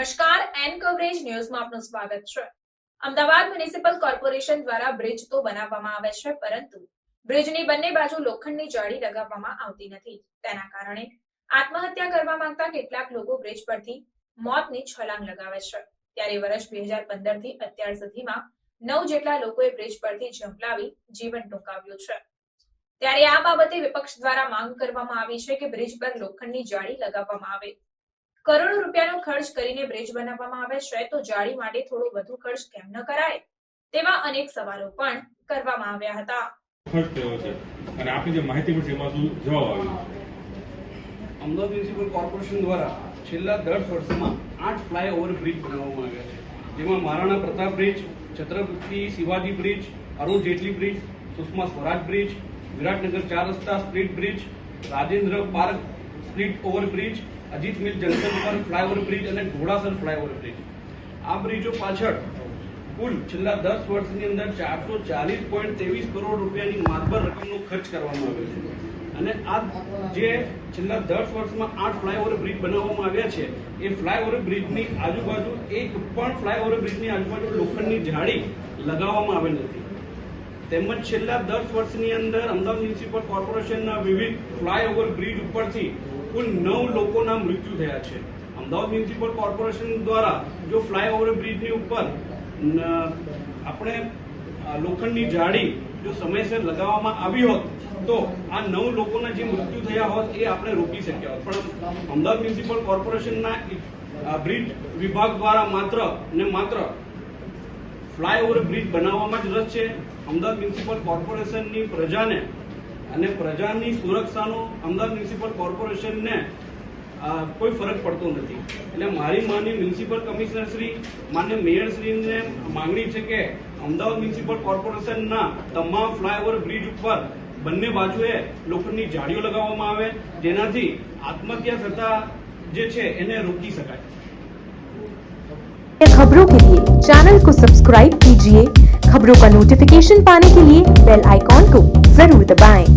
નમસ્કાર, N coverage ન્યૂઝમાં આપનું સ્વાગત છે। અમદાવાદ મ્યુનિસિપલ કોર્પોરેશન દ્વારા બ્રિજ તો બનાવવામાં આવે છે, પરંતુ બ્રિજની બંને બાજુ લોખંડની જાળી લગાવવામાં આવતી નથી। તેના કારણે આત્મહત્યા કરવા માંગતા કેટલાક લોકો બ્રિજ પરથી મોતની છલાંગ લગાવે છે। ત્યારે વર્ષ 2015 થી અત્યાર સુધીમાં 9 જેટલા લોકોએ બ્રિજ પરથી ઝંપલાવી જીવન ટૂંકાવ્યું છે। ત્યારે આ બાબતે વિપક્ષ દ્વારા માંગ કરવામાં આવી છે કે બ્રિજ પર લોખંડની જાળી લગાવવામાં આવે। કરોડો રૂપિયાનો ખર્ચ કરીને બ્રિજ બનાવવામાં આવે છે, તો જાળી માટે થોડો વધુ ખર્ચ કેમ ન કરાય, તેવા અનેક સવાલો પણ કરવામાં આવ્યા હતા। ખર્ચ થયો છે અને આપની જે માહિતી મળશે એમાં શું જવાબ આવ્યો? અમદાવાદ મ્યુનિસિપલ કોર્પોરેશન દ્વારા છેલ્લા 10 વર્ષમાં 8 ફ્લાયઓવર બ્રિજ બનાવવામાં આવ્યા છે, જેમાં Maharana Pratap bridge, Chhatrapati Shivaji bridge, Arun Jaitley bridge, Sushma Swaraj bridge, Viratnagar 4 રસ્તા split bridge, Rajendra park split over bridge, Ajit mill junction પર ફ્લાયઓવર બ્રિજ અને ઘોડાસર ફ્લાયઓવર બ્રિજ। આ બ્રિજો પાછળ કુલ છેલ્લા 10 વર્ષની અંદર 440.23 કરોડ રૂપિયાની માતબર રકમનો ખર્ચ કરવામાં આવ્યો છે। અને આ જે છેલ્લા 10 વર્ષમાં 8 ફ્લાયઓવર બ્રિજ બનાવવામાં આવ્યા છે, એ ફ્લાયઓવર બ્રિજની આજુબાજુ એક પણ ફ્લાયઓવર બ્રિજની આજુબાજુ લોખંડની જાળી લગાવવામાં આવેલ નથી। તેમજ છેલ્લા 10 વર્ષની અંદર અમદાવાદ મ્યુનિસિપલ કોર્પોરેશનના વિવિધ ફ્લાયઓવર બ્રિજ ઉપરથી કુલ 9 લોકોના મૃત્યુ થયા છે। અમદાવાદ મ્યુનિસિપલ કોર્પોરેશન દ્વારા જો ફ્લાયઓવર બ્રિજની ઉપર આપણે લોખંડની જાળી જો સમયસર લગાવવામાં આવી હોત તો આ 9 લોકોના જે મૃત્યુ થયા હોત એ આપણે રોકી શક્યા હોત। પણ અમદાવાદ મ્યુનિસિપલ કોર્પોરેશનના બ્રિજ વિભાગ દ્વારા માત્ર ને માત્ર ફ્લાયઓવર બ્રિજ બનાવવામાં જ રસ છે। અમદાવાદ મ્યુનિસિપલ કોર્પોરેશનની પ્રજાને અને પ્રજાની સુરક્ષાનો અમદાવાદ મ્યુનિસિપલ કોર્પોરેશનને કોઈ ફરક પડતો નથી। એટલે મારી માનની મ્યુનિસિપલ કમિશનર શ્રી, માન્ય મેયર શ્રીને માંગણી છે કે અમદાવાદ મ્યુનિસિપલ કોર્પોરેશનના તમામ ફ્લાયઓવર બ્રિજ ઉપર બંને બાજુએ લોખંડની જાળીઓ લગાવવામાં આવે, જેનાથી આત્મહત્યા થતા જે છે એને રોકી શકાય। खबरों के लिए चैनल को सब्सक्राइब कीजिए। खबरों का नोटिफिकेशन पाने के लिए बेल आइकॉन को जरूर दबाएं।